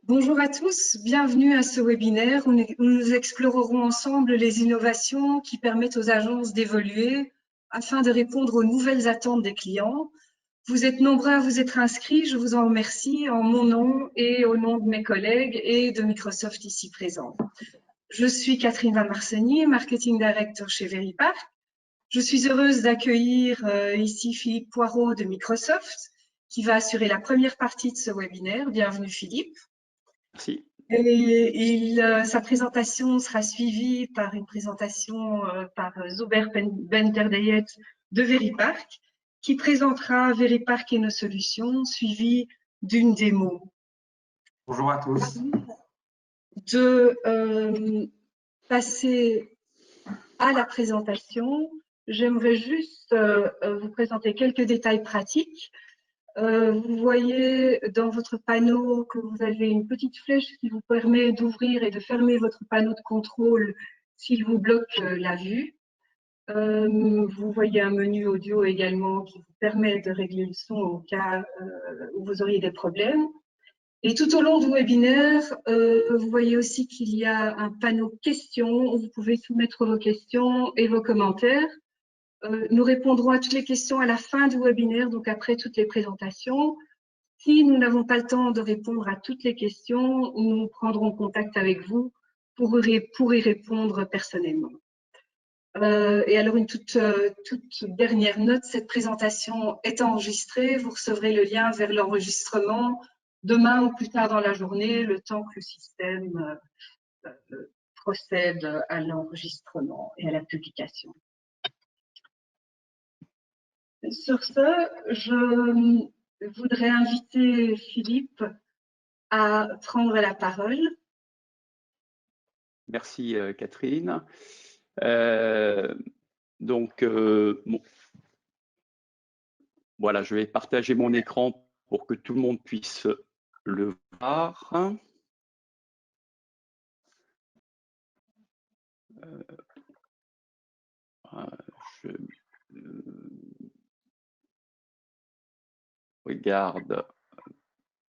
Bonjour à tous, bienvenue à ce webinaire où nous explorerons ensemble les innovations qui permettent aux agences d'évoluer afin de répondre aux nouvelles attentes des clients. Vous êtes nombreux à vous être inscrits, je vous en remercie en mon nom et au nom de mes collègues et de Microsoft ici présents. Je suis Catherine Van Marseny, Marketing Director chez Veripark. Je suis heureuse d'accueillir ici Philippe Poirot de Microsoft qui va assurer la première partie de ce webinaire. Bienvenue Philippe. Merci. Et sa présentation sera suivie par une présentation par Zuber Benterdeyet de Veripark, qui présentera Veripark et nos solutions, suivie d'une démo. Bonjour à tous. De passer à la présentation, j'aimerais juste vous présenter quelques détails pratiques. Vous voyez dans votre panneau que vous avez une petite flèche qui vous permet d'ouvrir et de fermer votre panneau de contrôle s'il vous bloque la vue. Vous voyez un menu audio également qui vous permet de régler le son au cas où vous auriez des problèmes. Et tout au long du webinaire, vous voyez aussi qu'il y a un panneau questions où vous pouvez soumettre vos questions et vos commentaires. Nous répondrons à toutes les questions à la fin du webinaire, donc après toutes les présentations. Si nous n'avons pas le temps de répondre à toutes les questions, nous prendrons contact avec vous pour y répondre personnellement. Et alors, une toute dernière note, cette présentation est enregistrée. Vous recevrez le lien vers l'enregistrement demain ou plus tard dans la journée, le temps que le système procède à l'enregistrement et à la publication. Sur ce, je voudrais inviter Philippe à prendre la parole. Merci Catherine. Bon. Voilà, je vais partager mon écran pour que tout le monde puisse le voir. Je regarde.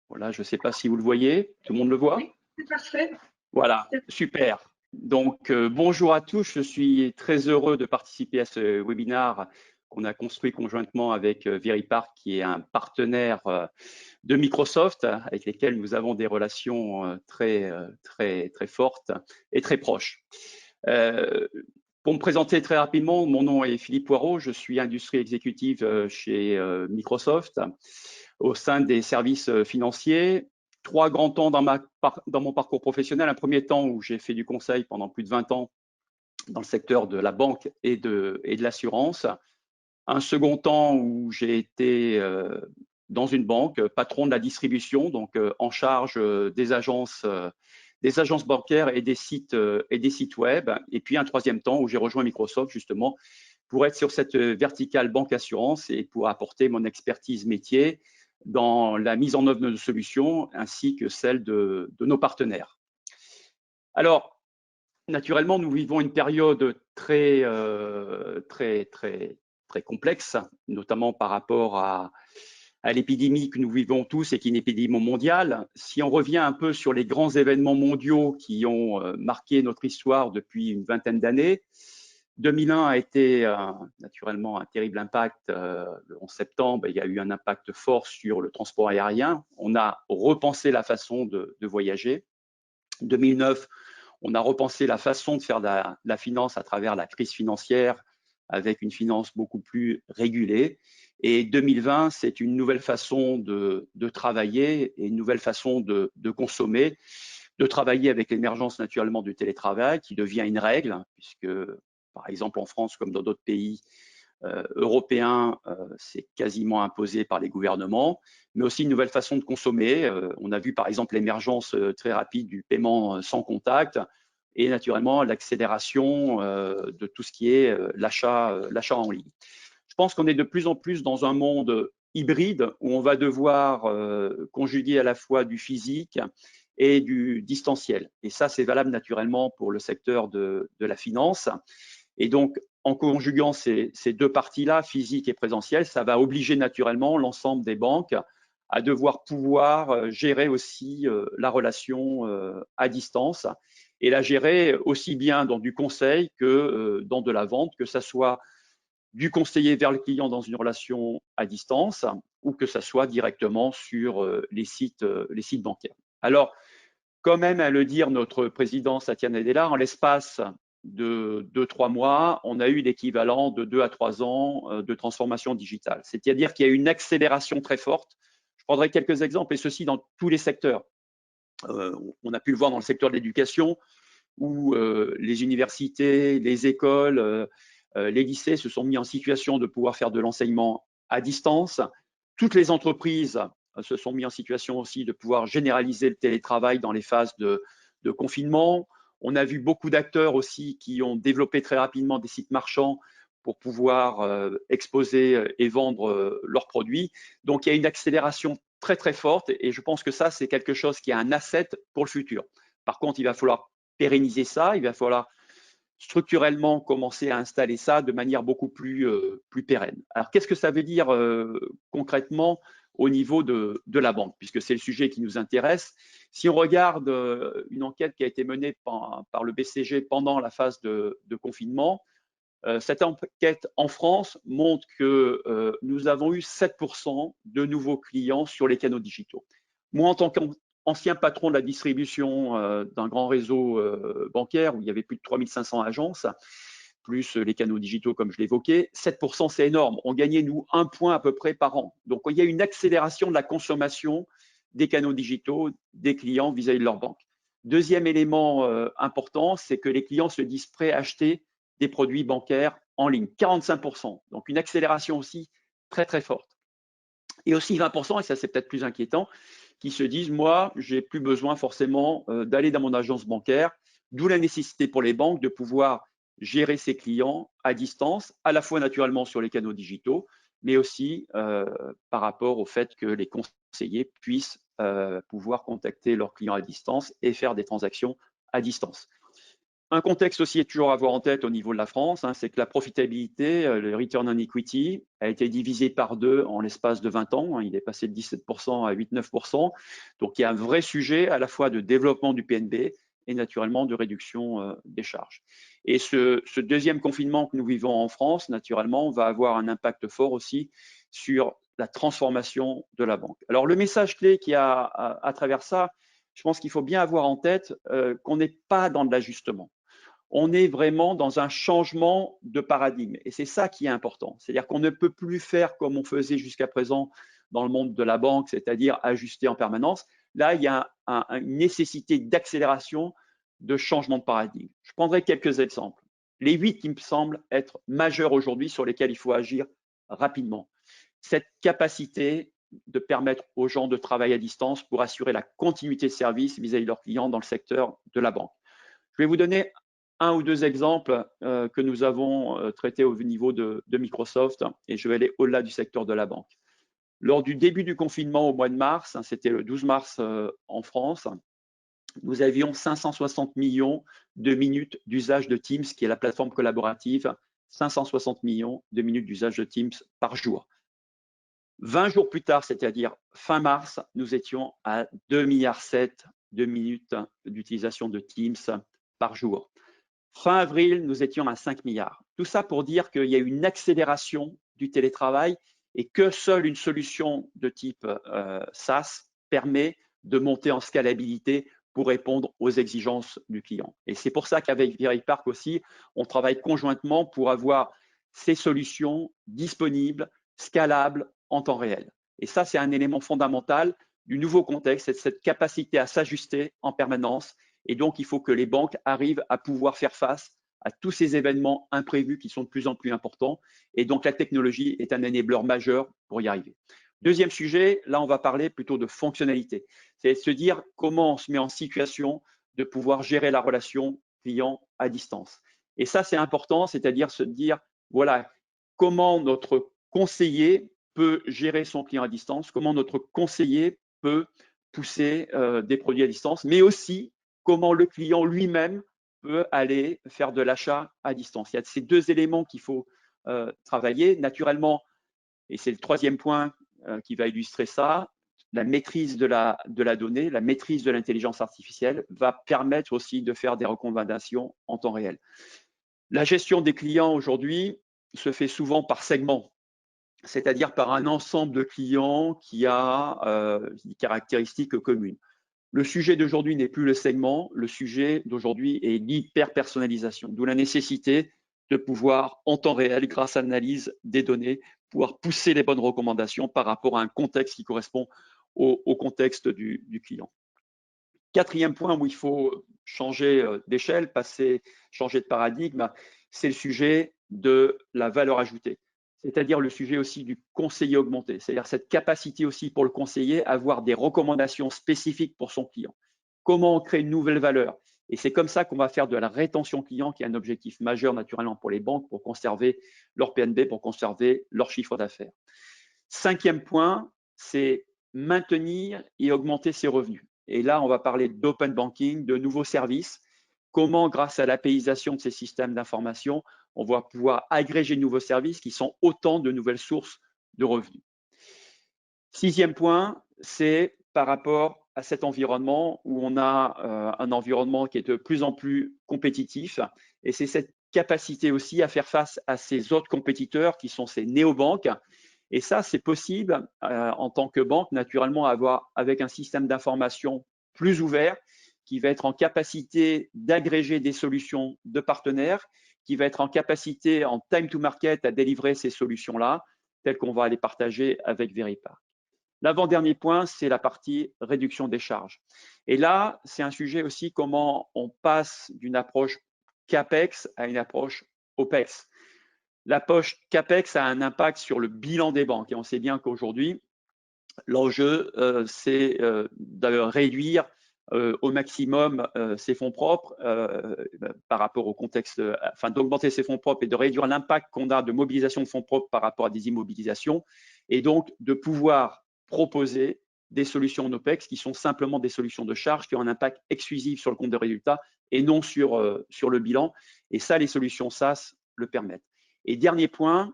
Voilà, je ne sais pas si vous le voyez. Tout le monde le voit? Oui, c'est parfait. Voilà, super. Donc, bonjour à tous. Je suis très heureux de participer à ce webinaire qu'on a construit conjointement avec Veripark, qui est un partenaire de Microsoft, avec lesquels nous avons des relations très fortes et très proches. Pour me présenter très rapidement, mon nom est Philippe Poirot, je suis industrie exécutive chez Microsoft au sein des services financiers. 3 grands temps dans mon parcours professionnel. Un premier temps où j'ai fait du conseil pendant plus de 20 ans dans le secteur de la banque et de l'assurance. Un second temps où j'ai été dans une banque, patron de la distribution, donc en charge des agences bancaires et des sites web. Et puis un troisième temps où j'ai rejoint Microsoft justement pour être sur cette verticale banque-assurance et pour apporter mon expertise métier dans la mise en œuvre de nos solutions ainsi que celle de nos partenaires. Alors, naturellement, nous vivons une période très complexe, notamment par rapport à l'épidémie que nous vivons tous et qui est une épidémie mondiale. Si on revient un peu sur les grands événements mondiaux qui ont marqué notre histoire depuis une vingtaine d'années, 2001 a été naturellement un terrible impact. Le 11 septembre, il y a eu un impact fort sur le transport aérien. On a repensé la façon de voyager. 2009, on a repensé la façon de faire de la finance à travers la crise financière avec une finance beaucoup plus régulée. Et 2020, c'est une nouvelle façon de travailler et une nouvelle façon de consommer, de travailler avec l'émergence naturellement du télétravail qui devient une règle puisque, par exemple, en France comme dans d'autres pays européens, c'est quasiment imposé par les gouvernements, mais aussi une nouvelle façon de consommer. On a vu par exemple l'émergence très rapide du paiement sans contact et naturellement l'accélération de tout ce qui est l'achat en ligne. Je pense qu'on est de plus en plus dans un monde hybride où on va devoir conjuguer à la fois du physique et du distanciel. Et ça, c'est valable naturellement pour le secteur de la finance. Et donc, en conjuguant ces deux parties-là, physique et présentiel, ça va obliger naturellement l'ensemble des banques à devoir pouvoir gérer aussi la relation à distance et la gérer aussi bien dans du conseil que dans de la vente, que ça soit du conseiller vers le client dans une relation à distance ou que ça soit directement sur les sites bancaires. Alors, comme aime à le dire notre président Satya Nadella, en l'espace de 2-3 mois, on a eu l'équivalent de 2 à 3 ans de transformation digitale. C'est-à-dire qu'il y a une accélération très forte. Je prendrai quelques exemples, et ceci dans tous les secteurs. On a pu le voir dans le secteur de l'éducation, où les universités, les écoles, les lycées se sont mis en situation de pouvoir faire de l'enseignement à distance. Toutes les entreprises se sont mis en situation aussi de pouvoir généraliser le télétravail dans les phases de confinement. On a vu beaucoup d'acteurs aussi qui ont développé très rapidement des sites marchands pour pouvoir exposer et vendre leurs produits. Donc, il y a une accélération très, très forte et je pense que ça, c'est quelque chose qui est un asset pour le futur. Par contre, il va falloir pérenniser ça, il va falloir structurellement commencer à installer ça de manière beaucoup plus pérenne. Alors, qu'est-ce que ça veut dire concrètement au niveau de la banque, puisque c'est le sujet qui nous intéresse? Si on regarde une enquête qui a été menée par le BCG pendant la phase de confinement, cette enquête en France montre que nous avons eu 7% de nouveaux clients sur les canaux digitaux. Moi, en tant qu'ancien patron de la distribution d'un grand réseau bancaire où il y avait plus de 3500 agences, plus les canaux digitaux comme je l'évoquais, 7% c'est énorme. On gagnait, nous, 1 point à peu près par an. Donc, il y a une accélération de la consommation des canaux digitaux des clients vis-à-vis de leur banque. Deuxième élément important, c'est que les clients se disent prêts à acheter des produits bancaires en ligne, 45%. Donc, une accélération aussi très, très forte. Et aussi 20%, et ça c'est peut-être plus inquiétant, qui se disent, moi, j'ai plus besoin forcément d'aller dans mon agence bancaire, d'où la nécessité pour les banques de pouvoir gérer ses clients à distance, à la fois naturellement sur les canaux digitaux, mais aussi par rapport au fait que les conseillers puissent pouvoir contacter leurs clients à distance et faire des transactions à distance. Un contexte aussi est toujours à avoir en tête au niveau de la France, c'est que la profitabilité, le return on equity, a été divisé par 2 en l'espace de 20 ans. Il est passé de 17% à 8-9%. Donc, il y a un vrai sujet à la fois de développement du PNB et naturellement de réduction des charges. Et ce deuxième confinement que nous vivons en France, naturellement, va avoir un impact fort aussi sur la transformation de la banque. Alors, le message clé qu'il y a à travers ça, je pense qu'il faut bien avoir en tête qu'on n'est pas dans de l'ajustement. On est vraiment dans un changement de paradigme. Et c'est ça qui est important. C'est-à-dire qu'on ne peut plus faire comme on faisait jusqu'à présent dans le monde de la banque, c'est-à-dire ajuster en permanence. Là, il y a une nécessité d'accélération, de changement de paradigme. Je prendrai quelques exemples. Les 8 qui me semblent être majeurs aujourd'hui sur lesquels il faut agir rapidement. Cette capacité de permettre aux gens de travailler à distance pour assurer la continuité de service vis-à-vis de leurs clients dans le secteur de la banque. Je vais vous donner 1 ou 2 exemples que nous avons traités au niveau de Microsoft et je vais aller au-delà du secteur de la banque. Lors du début du confinement au mois de mars, c'était le 12 mars en France, nous avions 560 millions de minutes d'usage de Teams, qui est la plateforme collaborative, 560 millions de minutes d'usage de Teams par jour. 20 jours plus tard, c'est-à-dire fin mars, nous étions à 2,7 milliards de minutes d'utilisation de Teams par jour. Fin avril, nous étions à 5 milliards. Tout ça pour dire qu'il y a une accélération du télétravail et que seule une solution de type SaaS permet de monter en scalabilité pour répondre aux exigences du client. Et c'est pour ça qu'avec Veripark aussi, on travaille conjointement pour avoir ces solutions disponibles, scalables en temps réel. Et ça, c'est un élément fondamental du nouveau contexte, c'est cette capacité à s'ajuster en permanence. Et donc, il faut que les banques arrivent à pouvoir faire face à tous ces événements imprévus qui sont de plus en plus importants. Et donc, la technologie est un enabler majeur pour y arriver. Deuxième sujet, là, on va parler plutôt de fonctionnalité. C'est se dire comment on se met en situation de pouvoir gérer la relation client à distance. Et ça, c'est important, c'est-à-dire se dire, voilà, comment notre conseiller peut gérer son client à distance, comment notre conseiller peut pousser des produits à distance, mais aussi comment le client lui-même peut aller faire de l'achat à distance. Il y a ces 2 éléments qu'il faut travailler. Naturellement, et c'est le 3e point qui va illustrer ça, la maîtrise de la donnée, la maîtrise de l'intelligence artificielle va permettre aussi de faire des recommandations en temps réel. La gestion des clients aujourd'hui se fait souvent par segment, c'est-à-dire par un ensemble de clients qui a des caractéristiques communes. Le sujet d'aujourd'hui n'est plus le segment, le sujet d'aujourd'hui est l'hyper-personnalisation, d'où la nécessité de pouvoir, en temps réel, grâce à l'analyse des données, pouvoir pousser les bonnes recommandations par rapport à un contexte qui correspond au contexte du client. Quatrième point où il faut changer d'échelle, changer de paradigme, c'est le sujet de la valeur ajoutée, c'est-à-dire le sujet aussi du conseiller augmenté, c'est-à-dire cette capacité aussi pour le conseiller à avoir des recommandations spécifiques pour son client. Comment on crée une nouvelle valeur? Et c'est comme ça qu'on va faire de la rétention client, qui est un objectif majeur naturellement pour les banques, pour conserver leur PNB, pour conserver leur chiffre d'affaires. Cinquième point, c'est maintenir et augmenter ses revenus. Et là, on va parler d'open banking, de nouveaux services. Comment, grâce à l'APIisation de ces systèmes d'information, on va pouvoir agréger de nouveaux services qui sont autant de nouvelles sources de revenus. Sixième point, c'est par rapport à cet environnement où on a un environnement qui est de plus en plus compétitif. Et c'est cette capacité aussi à faire face à ces autres compétiteurs qui sont ces néobanques. Et ça, c'est possible en tant que banque, naturellement, avec un système d'information plus ouvert, qui va être en capacité d'agréger des solutions de partenaires, qui va être en capacité en time to market à délivrer ces solutions-là, telles qu'on va les partager avec Veripark. L'avant-dernier point, c'est la partie réduction des charges. Et là, c'est un sujet aussi comment on passe d'une approche CAPEX à une approche OPEX. L'approche CAPEX a un impact sur le bilan des banques. Et on sait bien qu'aujourd'hui, l'enjeu, c'est de réduire au maximum ses fonds propres par rapport au contexte, enfin d'augmenter ses fonds propres et de réduire l'impact qu'on a de mobilisation de fonds propres par rapport à des immobilisations, et donc de pouvoir proposer des solutions en OPEX qui sont simplement des solutions de charge qui ont un impact exclusif sur le compte de résultat et non sur le bilan. Et ça, les solutions SaaS le permettent. Et dernier point,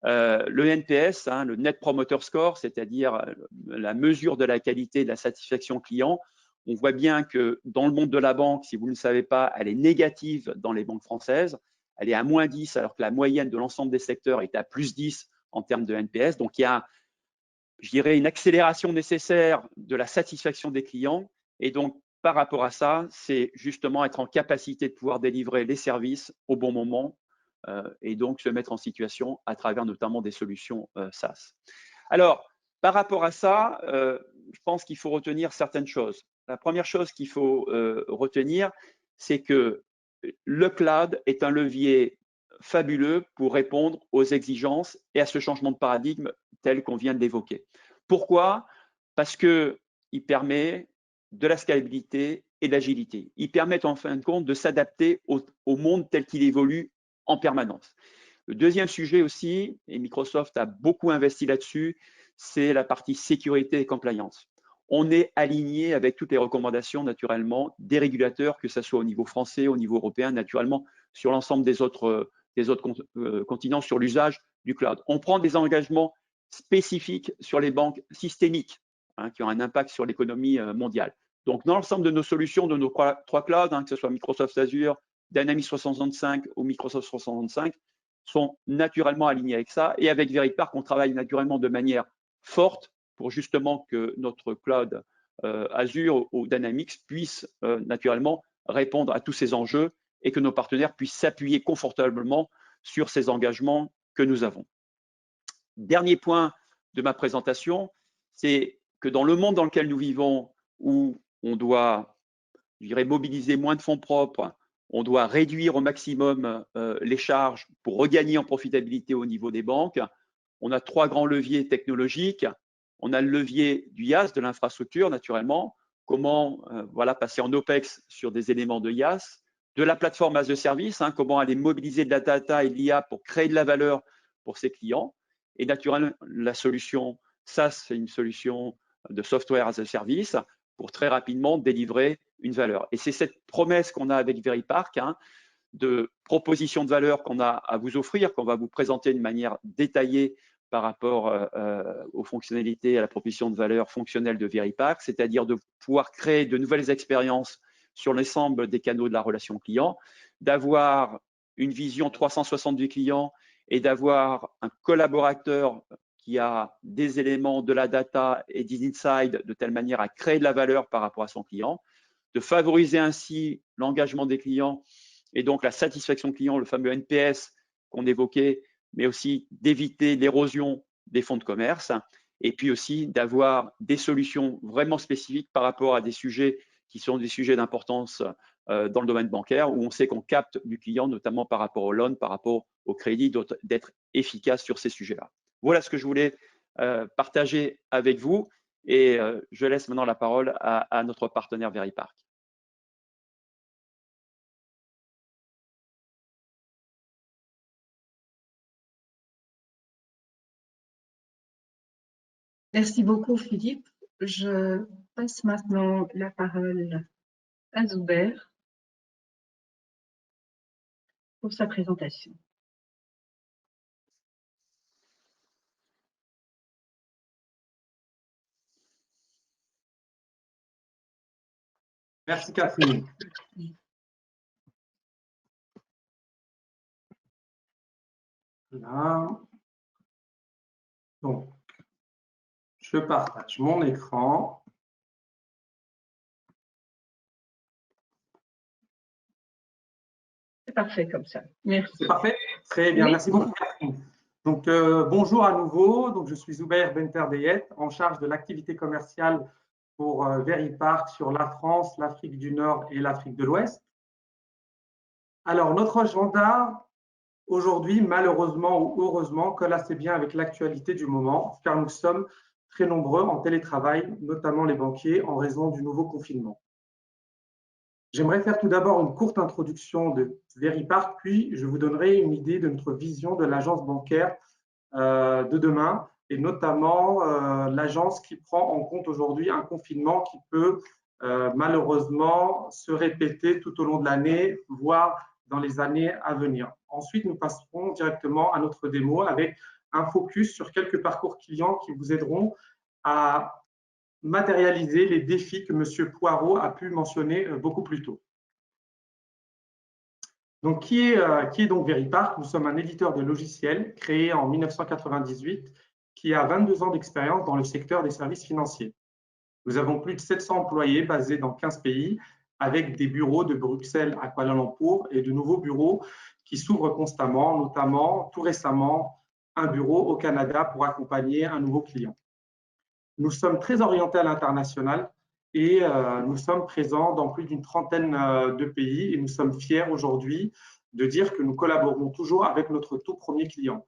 le NPS, le Net Promoter Score, c'est-à-dire la mesure de la qualité de la satisfaction client. On voit bien que dans le monde de la banque, si vous ne le savez pas, elle est négative dans les banques françaises. Elle est à -10, alors que la moyenne de l'ensemble des secteurs est à +10 en termes de NPS. Donc, il y a, je dirais, une accélération nécessaire de la satisfaction des clients. Et donc, par rapport à ça, c'est justement être en capacité de pouvoir délivrer les services au bon moment et donc se mettre en situation à travers notamment des solutions SaaS. Alors, par rapport à ça, je pense qu'il faut retenir certaines choses. La première chose qu'il faut retenir, c'est que le cloud est un levier fabuleux pour répondre aux exigences et à ce changement de paradigme tel qu'on vient de l'évoquer. Pourquoi? Parce qu'il permet de la scalabilité et de l'agilité. Il permet en fin de compte de s'adapter au monde tel qu'il évolue en permanence. Le deuxième sujet aussi, et Microsoft a beaucoup investi là-dessus, c'est la partie sécurité et compliance. On est aligné avec toutes les recommandations naturellement des régulateurs, que ce soit au niveau français, au niveau européen, naturellement sur l'ensemble des autres continents sur l'usage du cloud. On prend des engagements spécifiques sur les banques systémiques qui ont un impact sur l'économie mondiale. Donc, dans l'ensemble de nos solutions, de nos trois clouds, que ce soit Microsoft Azure, Dynamics 365 ou Microsoft 365, sont naturellement alignés avec ça. Et avec Veripark, on travaille naturellement de manière forte pour justement que notre cloud Azure ou Dynamics puisse naturellement répondre à tous ces enjeux et que nos partenaires puissent s'appuyer confortablement sur ces engagements que nous avons. Dernier point de ma présentation, c'est que dans le monde dans lequel nous vivons, où on doit, je dirais, mobiliser moins de fonds propres, on doit réduire au maximum les charges pour regagner en profitabilité au niveau des banques. On a trois grands leviers technologiques. On a le levier du IaaS, de l'infrastructure, naturellement. Comment passer en OPEX sur des éléments de IaaS, de la plateforme as a service, comment aller mobiliser de la data et de l'IA pour créer de la valeur pour ses clients. Et naturellement, la solution SaaS, c'est une solution de software as a service pour très rapidement délivrer une valeur. Et c'est cette promesse qu'on a avec Veripark de proposition de valeur qu'on a à vous offrir, qu'on va vous présenter de manière détaillée par rapport aux fonctionnalités, à la proposition de valeur fonctionnelle de Veripark, c'est-à-dire de pouvoir créer de nouvelles expériences sur l'ensemble des canaux de la relation client, d'avoir une vision 360 du client et d'avoir un collaborateur qui a des éléments de la data et des insights de telle manière à créer de la valeur par rapport à son client, de favoriser ainsi l'engagement des clients et donc la satisfaction client, le fameux NPS qu'on évoquait, mais aussi d'éviter l'érosion des fonds de commerce et puis aussi d'avoir des solutions vraiment spécifiques par rapport à des sujets qui sont des sujets d'importance dans le domaine bancaire où on sait qu'on capte du client, notamment par rapport au loan, par rapport au crédit, d'être efficace sur ces sujets-là. Voilà ce que je voulais partager avec vous et je laisse maintenant la parole à notre partenaire Veripark. Merci beaucoup, Philippe. Je passe maintenant la parole à Zuber pour sa présentation. Merci Catherine. Là. Donc, je partage mon écran. C'est parfait comme ça. Merci. C'est parfait? Très bien, Oui. merci beaucoup Catherine. Donc, bonjour à nouveau. Donc, je suis Zuber Benterdeyet, en charge de l'activité commerciale pour Veripark sur la France, l'Afrique du Nord et l'Afrique de l'Ouest. Alors, notre agenda aujourd'hui, malheureusement ou heureusement, colle assez bien avec l'actualité du moment, car nous sommes très nombreux en télétravail, notamment les banquiers, en raison du nouveau confinement. J'aimerais faire tout d'abord une courte introduction de Veripark, puis je vous donnerai une idée de notre vision de l'agence bancaire de demain, et notamment l'agence qui prend en compte aujourd'hui un confinement qui peut malheureusement se répéter tout au long de l'année, voire dans les années à venir. Ensuite, nous passerons directement à notre démo avec un focus sur quelques parcours clients qui vous aideront à matérialiser les défis que M. Poirot a pu mentionner beaucoup plus tôt. Donc, qui est donc Veripark? Nous sommes un éditeur de logiciels créé en 1998 qui a 22 ans d'expérience dans le secteur des services financiers. Nous avons plus de 700 employés basés dans 15 pays avec des bureaux de Bruxelles à Kuala Lumpur et de nouveaux bureaux qui s'ouvrent constamment, notamment tout récemment un bureau au Canada pour accompagner un nouveau client. Nous sommes très orientés à l'international et nous sommes présents dans plus d'une trentaine de pays et nous sommes fiers aujourd'hui de dire que nous collaborons toujours avec notre tout premier client.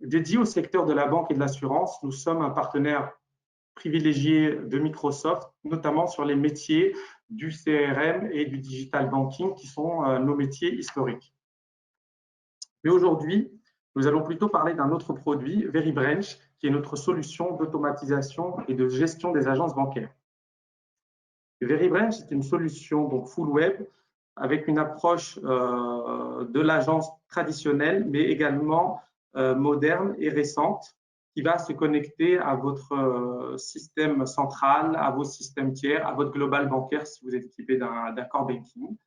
Dédié au secteur de la banque et de l'assurance, nous sommes un partenaire privilégié de Microsoft, notamment sur les métiers du CRM et du digital banking qui sont nos métiers historiques. Mais aujourd'hui, nous allons plutôt parler d'un autre produit, VeriBranch, qui est notre solution d'automatisation et de gestion des agences bancaires. VeriBranch, c'est une solution donc full web avec une approche de l'agence traditionnelle, mais également moderne et récente, qui va se connecter à votre système central, à vos systèmes tiers, à votre global bancaire si vous êtes équipé d'un core banking,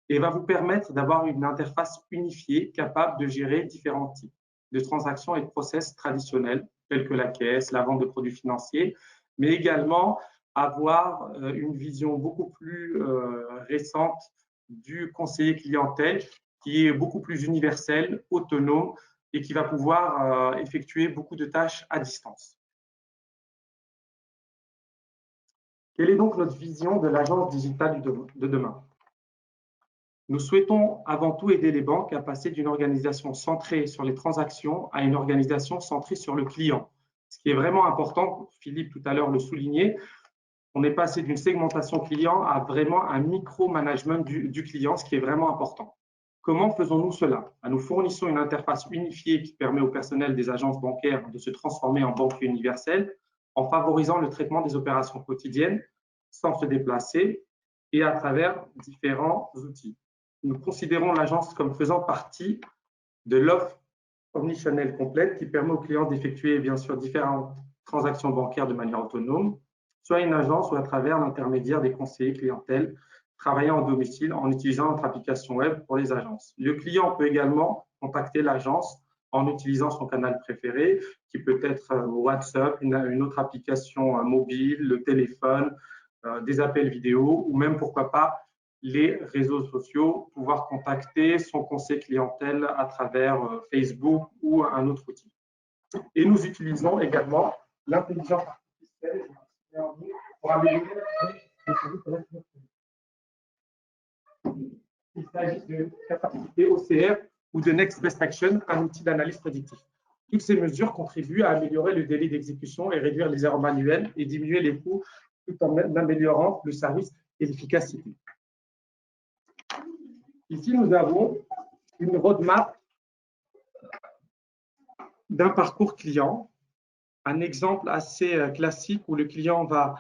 et va vous permettre d'avoir une interface unifiée capable de gérer différents types de transactions et de process traditionnels, tels que la caisse, la vente de produits financiers, mais également avoir une vision beaucoup plus récente du conseiller clientèle qui est beaucoup plus universel, autonome et qui va pouvoir effectuer beaucoup de tâches à distance. Quelle est donc notre vision de l'agence digitale de demain? Nous souhaitons avant tout aider les banques à passer d'une organisation centrée sur les transactions à une organisation centrée sur le client. Ce qui est vraiment important, Philippe tout à l'heure le soulignait, on est passé d'une segmentation client à vraiment un micro-management du client, ce qui est vraiment important. Comment faisons-nous cela? Nous fournissons une interface unifiée qui permet au personnel des agences bancaires de se transformer en banque universelle en favorisant le traitement des opérations quotidiennes sans se déplacer et à travers différents outils. Nous considérons l'agence comme faisant partie de l'offre omnichannel complète qui permet aux clients d'effectuer bien sûr différentes transactions bancaires de manière autonome, soit une agence ou à travers l'intermédiaire des conseillers clientèle travaillant au domicile en utilisant notre application web pour les agences. Le client peut également contacter l'agence en utilisant son canal préféré, qui peut être WhatsApp, une autre application mobile, le téléphone, des appels vidéo ou même, pourquoi pas, les réseaux sociaux, pouvoir contacter son conseiller clientèle à travers Facebook ou un autre outil. Et nous utilisons également l'intelligence artificielle pour améliorer les services. Il s'agit de capacité OCR ou de Next Best Action, un outil d'analyse prédictive. Toutes ces mesures contribuent à améliorer le délai d'exécution et réduire les erreurs manuelles et diminuer les coûts tout en améliorant le service et l'efficacité. Ici, nous avons une roadmap d'un parcours client, un exemple assez classique où le client va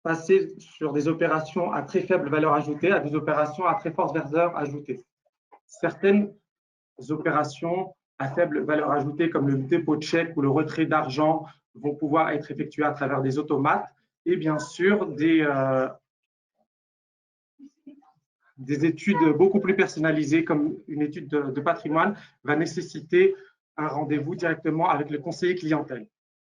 passer sur des opérations à très faible valeur ajoutée à des opérations à très forte valeur ajoutée. Certaines opérations à faible valeur ajoutée, comme le dépôt de chèque ou le retrait d'argent, vont pouvoir être effectuées à travers des automates et bien sûr des études beaucoup plus personnalisées, comme une étude de patrimoine, va nécessiter un rendez-vous directement avec le conseiller clientèle.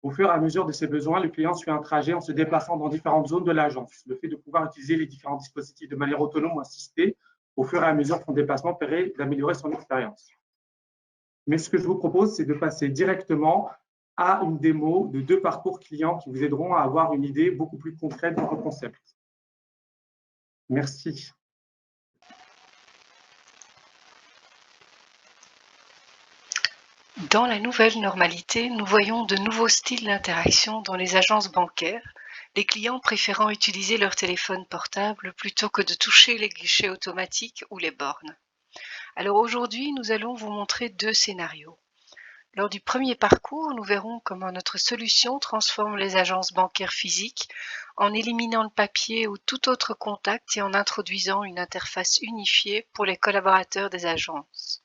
Au fur et à mesure de ses besoins, le client suit un trajet en se déplaçant dans différentes zones de l'agence. Le fait de pouvoir utiliser les différents dispositifs de manière autonome ou assistée, au fur et à mesure de son déplacement, permet d'améliorer son expérience. Mais ce que je vous propose, c'est de passer directement à une démo de 2 parcours clients qui vous aideront à avoir une idée beaucoup plus concrète de vos concepts. Merci. Dans la nouvelle normalité, nous voyons de nouveaux styles d'interaction dans les agences bancaires, les clients préférant utiliser leur téléphone portable plutôt que de toucher les guichets automatiques ou les bornes. Alors aujourd'hui, nous allons vous montrer 2 scénarios. Lors du premier parcours, nous verrons comment notre solution transforme les agences bancaires physiques en éliminant le papier ou tout autre contact et en introduisant une interface unifiée pour les collaborateurs des agences.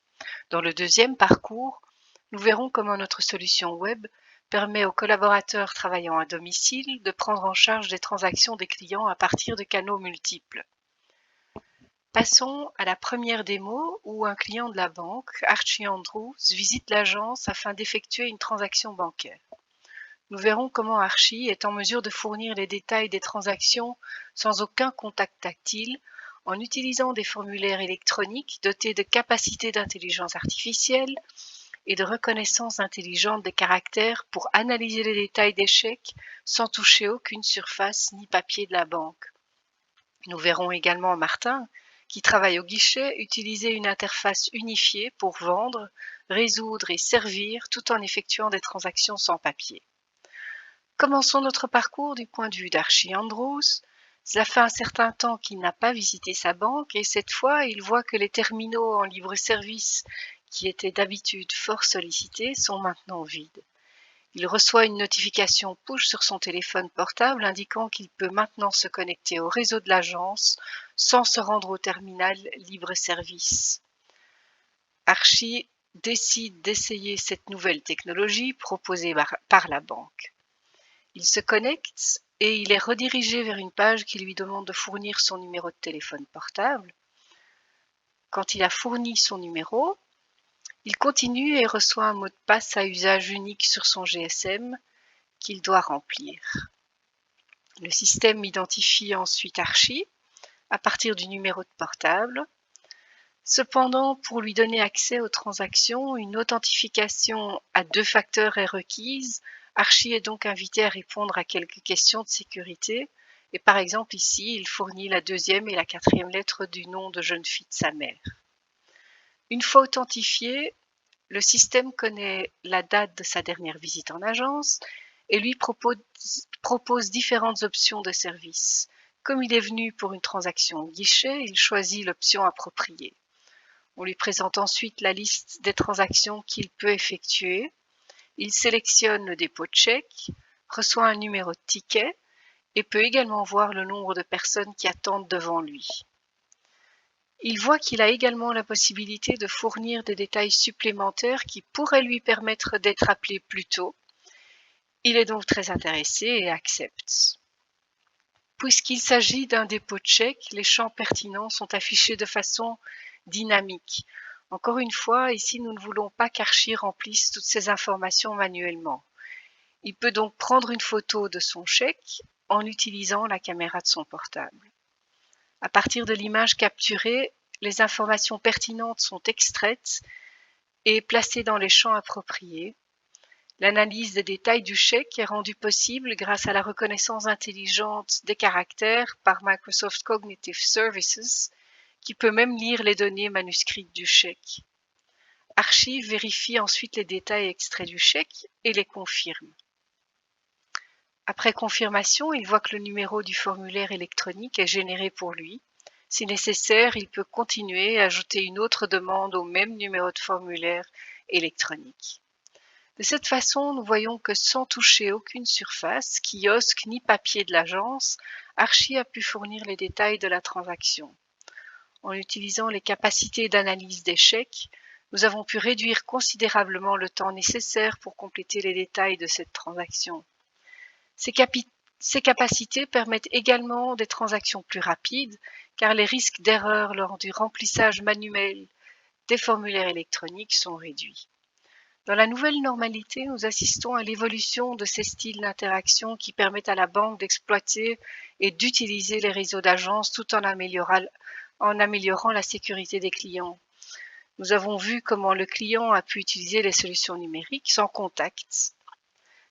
Dans le deuxième parcours, nous verrons comment notre solution web permet aux collaborateurs travaillant à domicile de prendre en charge des transactions des clients à partir de canaux multiples. Passons à la première démo où un client de la banque, Archie Andrews, visite l'agence afin d'effectuer une transaction bancaire. Nous verrons comment Archie est en mesure de fournir les détails des transactions sans aucun contact tactile en utilisant des formulaires électroniques dotés de capacités d'intelligence artificielle et de reconnaissance intelligente des caractères pour analyser les détails des chèques sans toucher aucune surface ni papier de la banque. Nous verrons également Martin, qui travaille au guichet, utiliser une interface unifiée pour vendre, résoudre et servir tout en effectuant des transactions sans papier. Commençons notre parcours du point de vue d'Archie Andrews. Cela fait un certain temps qu'il n'a pas visité sa banque et cette fois, il voit que les terminaux en libre-service qui étaient d'habitude fort sollicités sont maintenant vides. Il reçoit une notification push sur son téléphone portable indiquant qu'il peut maintenant se connecter au réseau de l'agence sans se rendre au terminal libre-service. Archie décide d'essayer cette nouvelle technologie proposée par la banque. Il se connecte et il est redirigé vers une page qui lui demande de fournir son numéro de téléphone portable. Quand il a fourni son numéro, il continue et reçoit un mot de passe à usage unique sur son GSM qu'il doit remplir. Le système identifie ensuite Archie à partir du numéro de portable. Cependant, pour lui donner accès aux transactions, une authentification à 2 facteurs est requise. Archie est donc invité à répondre à quelques questions de sécurité. Et par exemple ici, il fournit la 2e et la 4e lettre du nom de jeune fille de sa mère. Une fois authentifié, le système connaît la date de sa dernière visite en agence et lui propose différentes options de service. Comme il est venu pour une transaction au guichet, il choisit l'option appropriée. On lui présente ensuite la liste des transactions qu'il peut effectuer. Il sélectionne le dépôt de chèque, reçoit un numéro de ticket et peut également voir le nombre de personnes qui attendent devant lui. Il voit qu'il a également la possibilité de fournir des détails supplémentaires qui pourraient lui permettre d'être appelé plus tôt. Il est donc très intéressé et accepte. Puisqu'il s'agit d'un dépôt de chèque, les champs pertinents sont affichés de façon dynamique. Encore une fois, ici, nous ne voulons pas qu'Archie remplisse toutes ces informations manuellement. Il peut donc prendre une photo de son chèque en utilisant la caméra de son portable. À partir de l'image capturée, les informations pertinentes sont extraites et placées dans les champs appropriés. L'analyse des détails du chèque est rendue possible grâce à la reconnaissance intelligente des caractères par Microsoft Cognitive Services, qui peut même lire les données manuscrites du chèque. Archie vérifie ensuite les détails extraits du chèque et les confirme. Après confirmation, il voit que le numéro du formulaire électronique est généré pour lui. Si nécessaire, il peut continuer et ajouter une autre demande au même numéro de formulaire électronique. De cette façon, nous voyons que sans toucher aucune surface, kiosque ni papier de l'agence, Archie a pu fournir les détails de la transaction. En utilisant les capacités d'analyse des chèques, nous avons pu réduire considérablement le temps nécessaire pour compléter les détails de cette transaction. Ces capacités permettent également des transactions plus rapides, car les risques d'erreur lors du remplissage manuel des formulaires électroniques sont réduits. Dans la nouvelle normalité, nous assistons à l'évolution de ces styles d'interaction qui permettent à la banque d'exploiter et d'utiliser les réseaux d'agences tout en améliorant la sécurité des clients. Nous avons vu comment le client a pu utiliser les solutions numériques sans contact.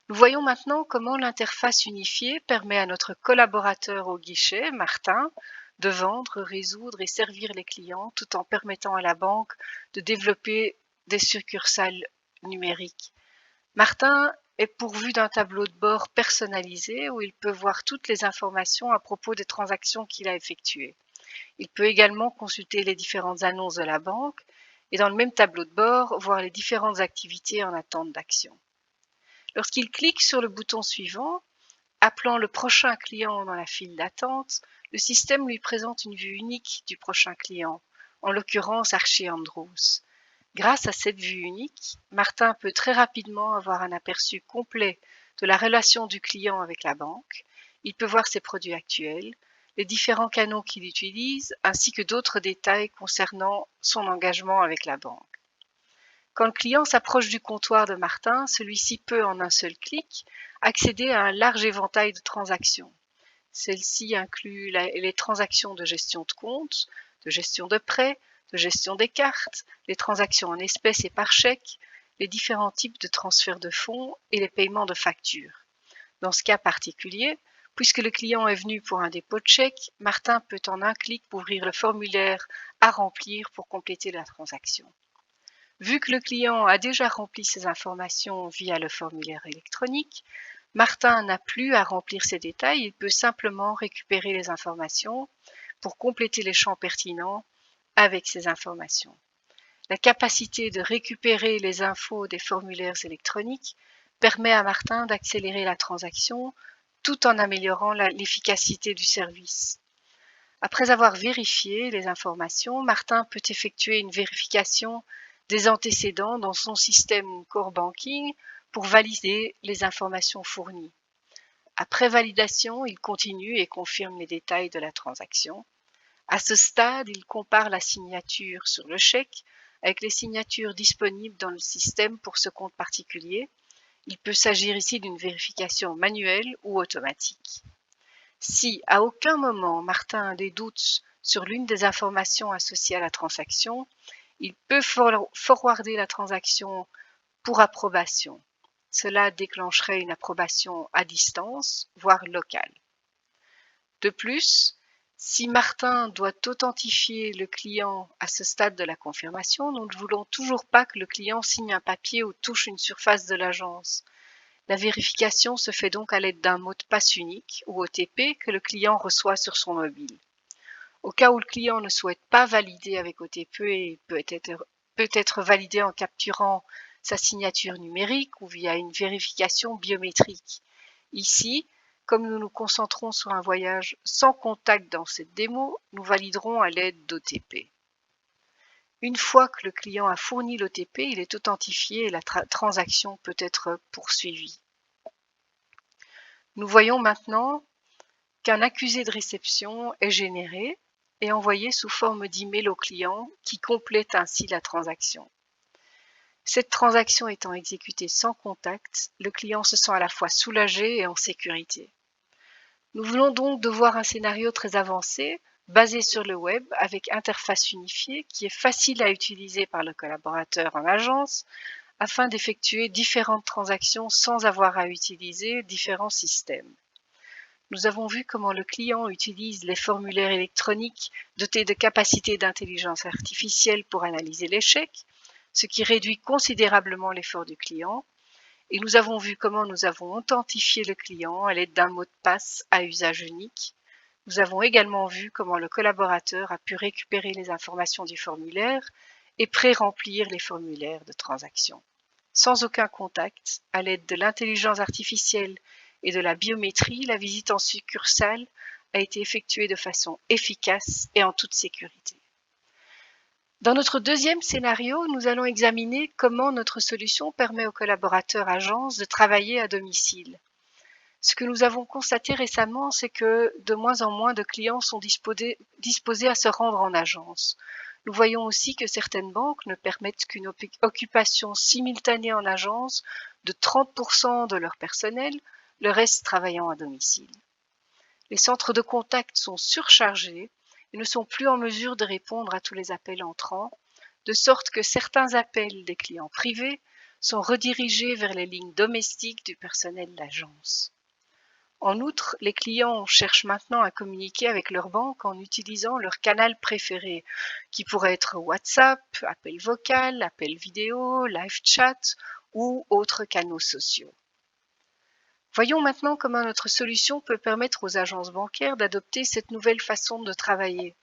Nous voyons maintenant comment l'interface unifiée permet à notre collaborateur au guichet, Martin, de vendre, résoudre et servir les clients tout en permettant à la banque de développer des succursales numériques. Martin est pourvu d'un tableau de bord personnalisé où il peut voir toutes les informations à propos des transactions qu'il a effectuées. Il peut également consulter les différentes annonces de la banque et dans le même tableau de bord voir les différentes activités en attente d'action. Lorsqu'il clique sur le bouton suivant, appelant le prochain client dans la file d'attente, le système lui présente une vue unique du prochain client, en l'occurrence Archie Andrews. Grâce à cette vue unique, Martin peut très rapidement avoir un aperçu complet de la relation du client avec la banque. Il peut voir ses produits actuels, les différents canaux qu'il utilise, ainsi que d'autres détails concernant son engagement avec la banque. Quand le client s'approche du comptoir de Martin, celui-ci peut, en un seul clic, accéder à un large éventail de transactions. Celles-ci incluent les transactions de gestion de compte, de gestion de prêt, de gestion des cartes, les transactions en espèces et par chèque, les différents types de transferts de fonds et les paiements de factures. Dans ce cas particulier, puisque le client est venu pour un dépôt de chèque, Martin peut en un clic ouvrir le formulaire à remplir pour compléter la transaction. Vu que le client a déjà rempli ses informations via le formulaire électronique, Martin n'a plus à remplir ses détails, il peut simplement récupérer les informations pour compléter les champs pertinents avec ces informations. La capacité de récupérer les infos des formulaires électroniques permet à Martin d'accélérer la transaction tout en améliorant l'efficacité du service. Après avoir vérifié les informations, Martin peut effectuer une vérification des antécédents dans son système Core Banking pour valider les informations fournies. Après validation, il continue et confirme les détails de la transaction. À ce stade, il compare la signature sur le chèque avec les signatures disponibles dans le système pour ce compte particulier. Il peut s'agir ici d'une vérification manuelle ou automatique. Si à aucun moment Martin a des doutes sur l'une des informations associées à la transaction, il peut forwarder la transaction pour approbation. Cela déclencherait une approbation à distance, voire locale. De plus, si Martin doit authentifier le client à ce stade de la confirmation, nous ne voulons toujours pas que le client signe un papier ou touche une surface de l'agence. La vérification se fait donc à l'aide d'un mot de passe unique ou OTP que le client reçoit sur son mobile. Au cas où le client ne souhaite pas valider avec OTP et peut être validé en capturant sa signature numérique ou via une vérification biométrique. Ici, comme nous nous concentrons sur un voyage sans contact dans cette démo, nous validerons à l'aide d'OTP. Une fois que le client a fourni l'OTP, il est authentifié et la transaction peut être poursuivie. Nous voyons maintenant qu'un accusé de réception est généré et envoyé sous forme d'email au client qui complète ainsi la transaction. Cette transaction étant exécutée sans contact, le client se sent à la fois soulagé et en sécurité. Nous venons donc de voir un scénario très avancé, basé sur le web, avec interface unifiée, qui est facile à utiliser par le collaborateur en agence, afin d'effectuer différentes transactions sans avoir à utiliser différents systèmes. Nous avons vu comment le client utilise les formulaires électroniques dotés de capacités d'intelligence artificielle pour analyser l'échec, ce qui réduit considérablement l'effort du client. Et nous avons vu comment nous avons authentifié le client à l'aide d'un mot de passe à usage unique. Nous avons également vu comment le collaborateur a pu récupérer les informations du formulaire et pré-remplir les formulaires de transaction. Sans aucun contact, à l'aide de l'intelligence artificielle et de la biométrie, la visite en succursale a été effectuée de façon efficace et en toute sécurité. Dans notre deuxième scénario, nous allons examiner comment notre solution permet aux collaborateurs agences de travailler à domicile. Ce que nous avons constaté récemment, c'est que de moins en moins de clients sont disposés à se rendre en agence. Nous voyons aussi que certaines banques ne permettent qu'une occupation simultanée en agence de 30% de leur personnel, le reste travaillant à domicile. Les centres de contact sont surchargés et ne sont plus en mesure de répondre à tous les appels entrants, de sorte que certains appels des clients privés sont redirigés vers les lignes domestiques du personnel d'agence. En outre, les clients cherchent maintenant à communiquer avec leur banque en utilisant leur canal préféré, qui pourrait être WhatsApp, appel vocal, appel vidéo, live chat ou autres canaux sociaux. Voyons maintenant comment notre solution peut permettre aux agences bancaires d'adopter cette nouvelle façon de travailler.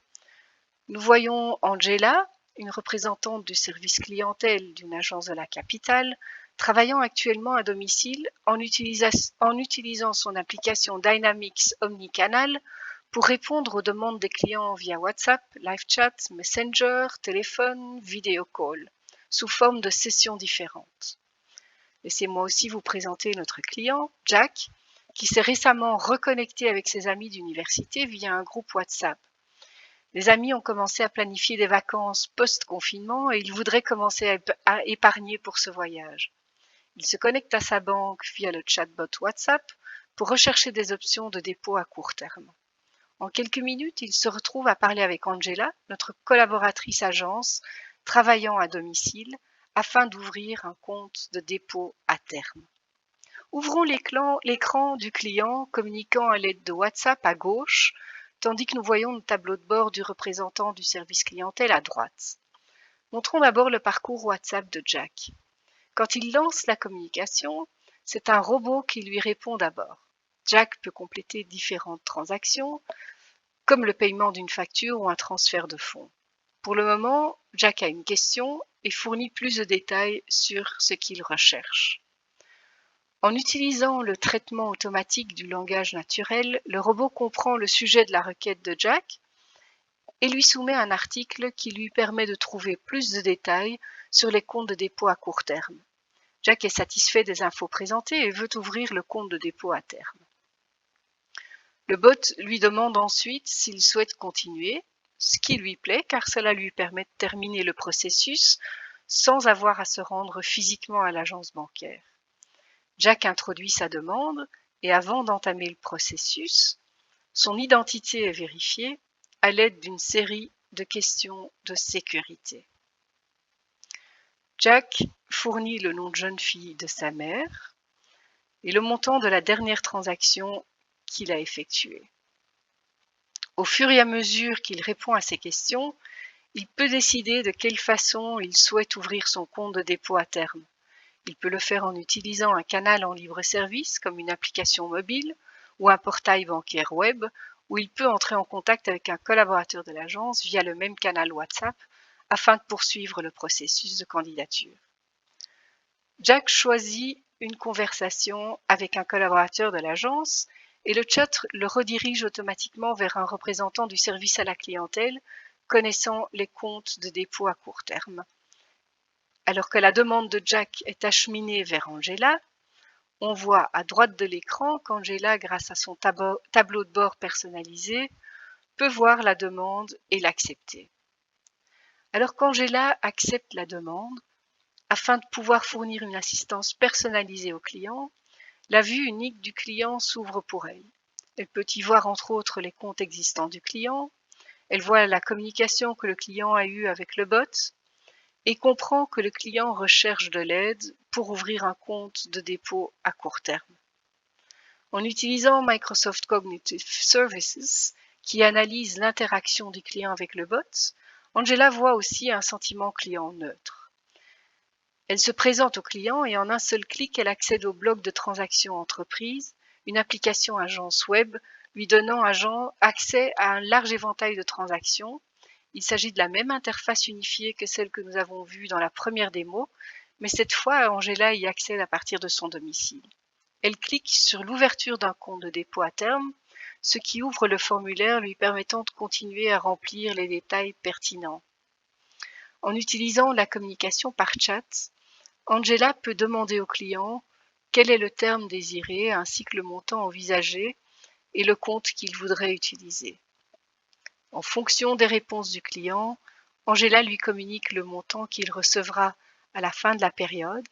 Nous voyons Angela, une représentante du service clientèle d'une agence de la capitale, travaillant actuellement à domicile en utilisant son application Dynamics Omnicanal pour répondre aux demandes des clients via WhatsApp, live chat, Messenger, téléphone, vidéo call, sous forme de sessions différentes. Laissez-moi aussi vous présenter notre client, Jack, qui s'est récemment reconnecté avec ses amis d'université via un groupe WhatsApp. Les amis ont commencé à planifier des vacances post-confinement et il voudrait commencer à épargner pour ce voyage. Il se connecte à sa banque via le chatbot WhatsApp pour rechercher des options de dépôt à court terme. En quelques minutes, il se retrouve à parler avec Angela, notre collaboratrice agence, travaillant à domicile, afin d'ouvrir un compte de dépôt à terme. Ouvrons l'écran du client communiquant à l'aide de WhatsApp à gauche, tandis que nous voyons le tableau de bord du représentant du service clientèle à droite. Montrons d'abord le parcours WhatsApp de Jack. Quand il lance la communication, c'est un robot qui lui répond d'abord. Jack peut compléter différentes transactions, comme le paiement d'une facture ou un transfert de fonds. Pour le moment, Jack a une question et fournit plus de détails sur ce qu'il recherche. En utilisant le traitement automatique du langage naturel, le robot comprend le sujet de la requête de Jack et lui soumet un article qui lui permet de trouver plus de détails sur les comptes de dépôt à court terme. Jack est satisfait des infos présentées et veut ouvrir le compte de dépôt à terme. Le bot lui demande ensuite s'il souhaite continuer, ce qui lui plaît car cela lui permet de terminer le processus sans avoir à se rendre physiquement à l'agence bancaire. Jack introduit sa demande et avant d'entamer le processus, son identité est vérifiée à l'aide d'une série de questions de sécurité. Jack fournit le nom de jeune fille de sa mère et le montant de la dernière transaction qu'il a effectuée. Au fur et à mesure qu'il répond à ces questions, il peut décider de quelle façon il souhaite ouvrir son compte de dépôt à terme. Il peut le faire en utilisant un canal en libre service comme une application mobile ou un portail bancaire web où il peut entrer en contact avec un collaborateur de l'agence via le même canal WhatsApp afin de poursuivre le processus de candidature. Jack choisit une conversation avec un collaborateur de l'agence et le chat le redirige automatiquement vers un représentant du service à la clientèle connaissant les comptes de dépôt à court terme. Alors que la demande de Jack est acheminée vers Angela, on voit à droite de l'écran qu'Angela, grâce à son tableau de bord personnalisé, peut voir la demande et l'accepter. Alors qu'Angela accepte la demande, afin de pouvoir fournir une assistance personnalisée au client, la vue unique du client s'ouvre pour elle. Elle peut y voir entre autres les comptes existants du client, elle voit la communication que le client a eue avec le bot et comprend que le client recherche de l'aide pour ouvrir un compte de dépôt à court terme. En utilisant Microsoft Cognitive Services, qui analyse l'interaction du client avec le bot, Angela voit aussi un sentiment client neutre. Elle se présente au client et en un seul clic, elle accède au bloc de transactions entreprise, une application agence web lui donnant accès à un large éventail de transactions. Il s'agit de la même interface unifiée que celle que nous avons vue dans la première démo, mais cette fois, Angela y accède à partir de son domicile. Elle clique sur l'ouverture d'un compte de dépôt à terme, ce qui ouvre le formulaire lui permettant de continuer à remplir les détails pertinents. En utilisant la communication par chat, Angela peut demander au client quel est le terme désiré ainsi que le montant envisagé et le compte qu'il voudrait utiliser. En fonction des réponses du client, Angela lui communique le montant qu'il recevra à la fin de la période.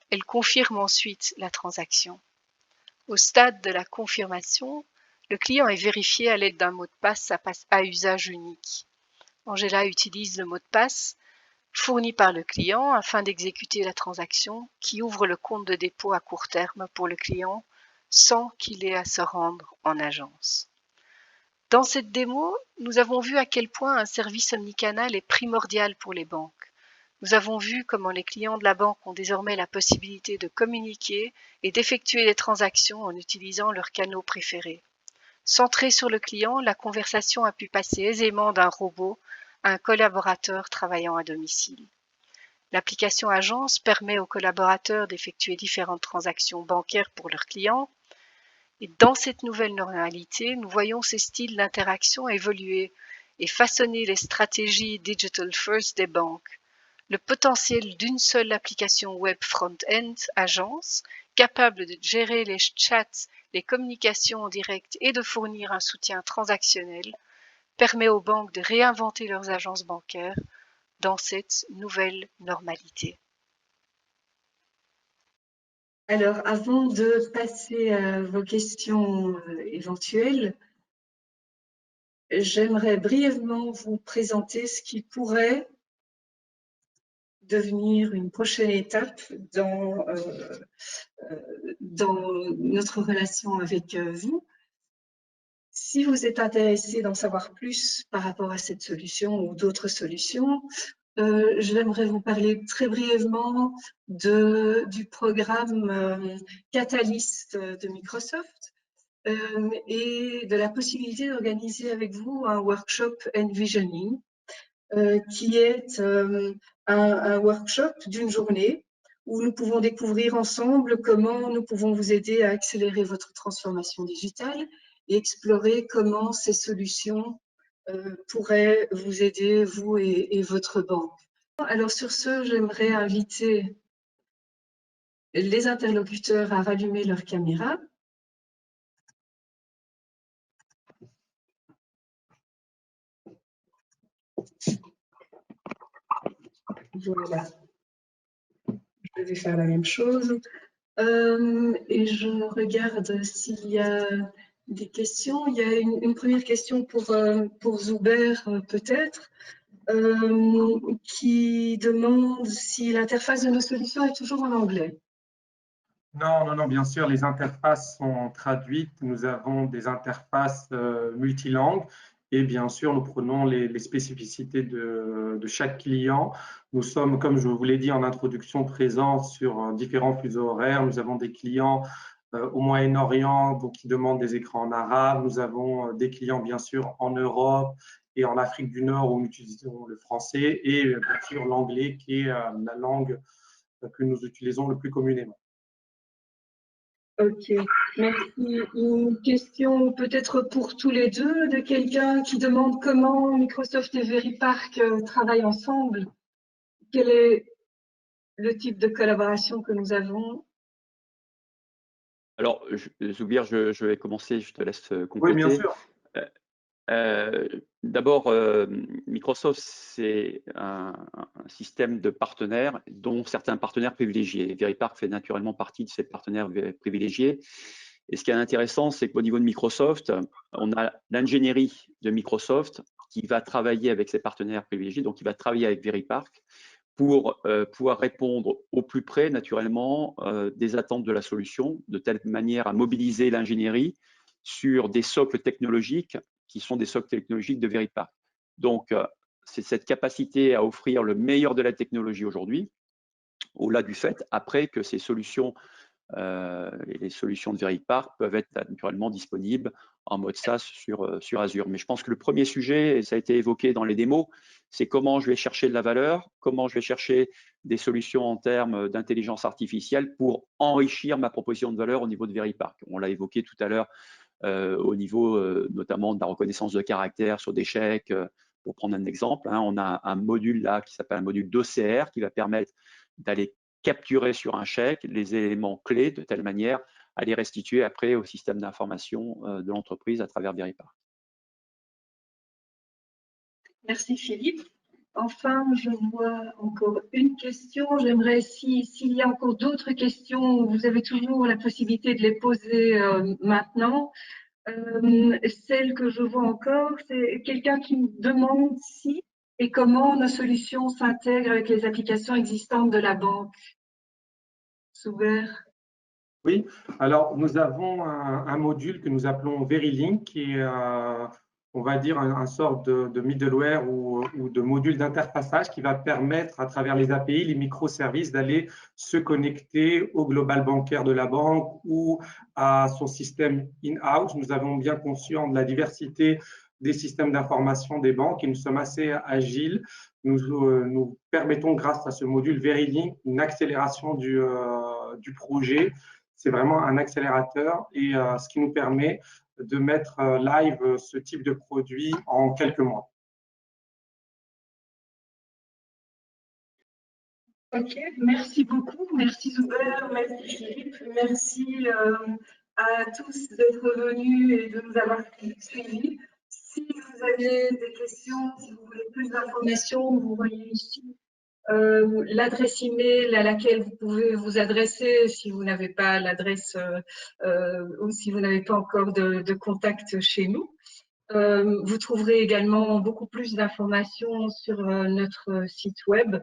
Elle confirme ensuite la transaction. Au stade de la confirmation, le client est vérifié à l'aide d'un mot de passe à usage unique. Angela utilise le mot de passe fourni par le client afin d'exécuter la transaction qui ouvre le compte de dépôt à court terme pour le client sans qu'il ait à se rendre en agence. Dans cette démo, nous avons vu à quel point un service omnicanal est primordial pour les banques. Nous avons vu comment les clients de la banque ont désormais la possibilité de communiquer et d'effectuer des transactions en utilisant leurs canaux préférés. Centrée sur le client, la conversation a pu passer aisément d'un robot à un collaborateur travaillant à domicile. L'application Agence permet aux collaborateurs d'effectuer différentes transactions bancaires pour leurs clients. Et dans cette nouvelle normalité, nous voyons ces styles d'interaction évoluer et façonner les stratégies digital first des banques. Le potentiel d'une seule application web front-end Agence, capable de gérer les chats, les communications en direct et de fournir un soutien transactionnel, permet aux banques de réinventer leurs agences bancaires dans cette nouvelle normalité. Alors, avant de passer à vos questions éventuelles, j'aimerais brièvement vous présenter ce qui pourrait devenir une prochaine étape dans notre relation avec vous. Si vous êtes intéressé d'en savoir plus par rapport à cette solution ou d'autres solutions, j'aimerais vous parler très brièvement du programme Catalyst de Microsoft et de la possibilité d'organiser avec vous un workshop Envisioning qui est un workshop d'une journée où nous pouvons découvrir ensemble comment nous pouvons vous aider à accélérer votre transformation digitale et explorer comment ces solutions pourraient vous aider, vous et votre banque. Alors sur ce, j'aimerais inviter les interlocuteurs à rallumer leur caméra. Voilà. Je vais faire la même chose. Et je regarde s'il y a des questions. Il y a une première question pour Zuber, peut-être, qui demande si l'interface de nos solutions est toujours en anglais. Non, bien sûr, les interfaces sont traduites. Nous avons des interfaces multilangues et bien sûr, nous prenons les spécificités de chaque client. Nous sommes, comme je vous l'ai dit en introduction, présents sur différents fuseaux horaires. Nous avons des clients au Moyen-Orient qui demandent des écrans en arabe. Nous avons des clients, bien sûr, en Europe et en Afrique du Nord où nous utilisons le français et bien sûr l'anglais qui est la langue que nous utilisons le plus communément. Ok, merci. Une question peut-être pour tous les deux de quelqu'un qui demande comment Microsoft et Veripark travaillent ensemble. Quel est le type de collaboration que nous avons? Alors, Zoubir, je vais commencer, je te laisse Oui, compléter. bien sûr. D'abord, Microsoft, c'est un système de partenaires, dont certains partenaires privilégiés. Veripark fait naturellement partie de ces partenaires privilégiés. Et ce qui est intéressant, c'est qu'au niveau de Microsoft, on a l'ingénierie de Microsoft qui va travailler avec ses partenaires privilégiés, donc qui va travailler avec Veripark pour pouvoir répondre au plus près, naturellement, des attentes de la solution, de telle manière à mobiliser l'ingénierie sur des socles technologiques qui sont des socles technologiques de Veripark. Donc, c'est cette capacité à offrir le meilleur de la technologie aujourd'hui, au-delà du fait, après, que ces solutions et les solutions de Veripark peuvent être naturellement disponibles en mode SaaS sur Azure. Mais je pense que le premier sujet, et ça a été évoqué dans les démos, c'est comment je vais chercher de la valeur, comment je vais chercher des solutions en termes d'intelligence artificielle pour enrichir ma proposition de valeur au niveau de Veripark. On l'a évoqué tout à l'heure au niveau notamment de la reconnaissance de caractère sur des chèques. Pour prendre un exemple, hein, on a un module là qui s'appelle un module d'OCR qui va permettre d'aller capturer sur un chèque les éléments clés de telle manière à les restituer après au système d'information de l'entreprise à travers Veripark. Merci Philippe. Enfin, je vois encore une question. J'aimerais, s'il y a encore d'autres questions, vous avez toujours la possibilité de les poser maintenant. Celle que je vois encore, c'est quelqu'un qui me demande si et comment nos solutions s'intègrent avec les applications existantes de la banque. Soubert. Oui, alors nous avons un module que nous appelons VeriLink, qui est, on va dire, un sort de middleware ou de module d'interfaçage qui va permettre, à travers les API, les microservices, d'aller se connecter au global bancaire de la banque ou à son système in-house. Nous avons bien conscience de la diversité des systèmes d'information des banques et nous sommes assez agiles. Nous permettons, grâce à ce module VeriLink, une accélération du projet. C'est vraiment un accélérateur et ce qui nous permet de mettre live ce type de produit en quelques mois. Ok, merci beaucoup. Merci Zuber, merci Philippe, merci à tous d'être venus et de nous avoir suivis. Si vous avez des questions, si vous voulez plus d'informations, vous voyez ici l'adresse email à laquelle vous pouvez vous adresser si vous n'avez pas l'adresse ou si vous n'avez pas encore de contact chez nous. Vous trouverez également beaucoup plus d'informations sur notre site web.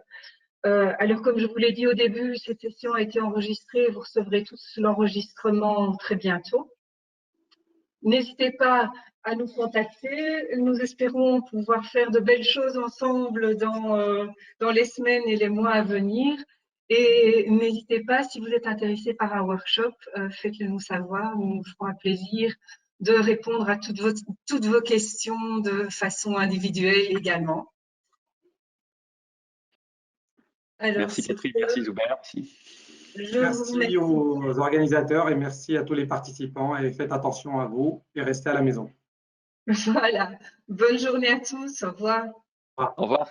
Alors, comme je vous l'ai dit au début, cette session a été enregistrée. Vous recevrez tous l'enregistrement très bientôt. N'hésitez pas à nous contacter. Nous espérons pouvoir faire de belles choses ensemble dans les semaines et les mois à venir. Et n'hésitez pas, si vous êtes intéressé par un workshop, faites-le nous savoir. Nous nous ferons un plaisir de répondre à toutes vos questions de façon individuelle également. Alors, merci Catherine, merci Zuber. Merci aux organisateurs et merci à tous les participants et faites attention à vous et restez à la maison. Voilà. Bonne journée à tous. Au revoir. Au revoir.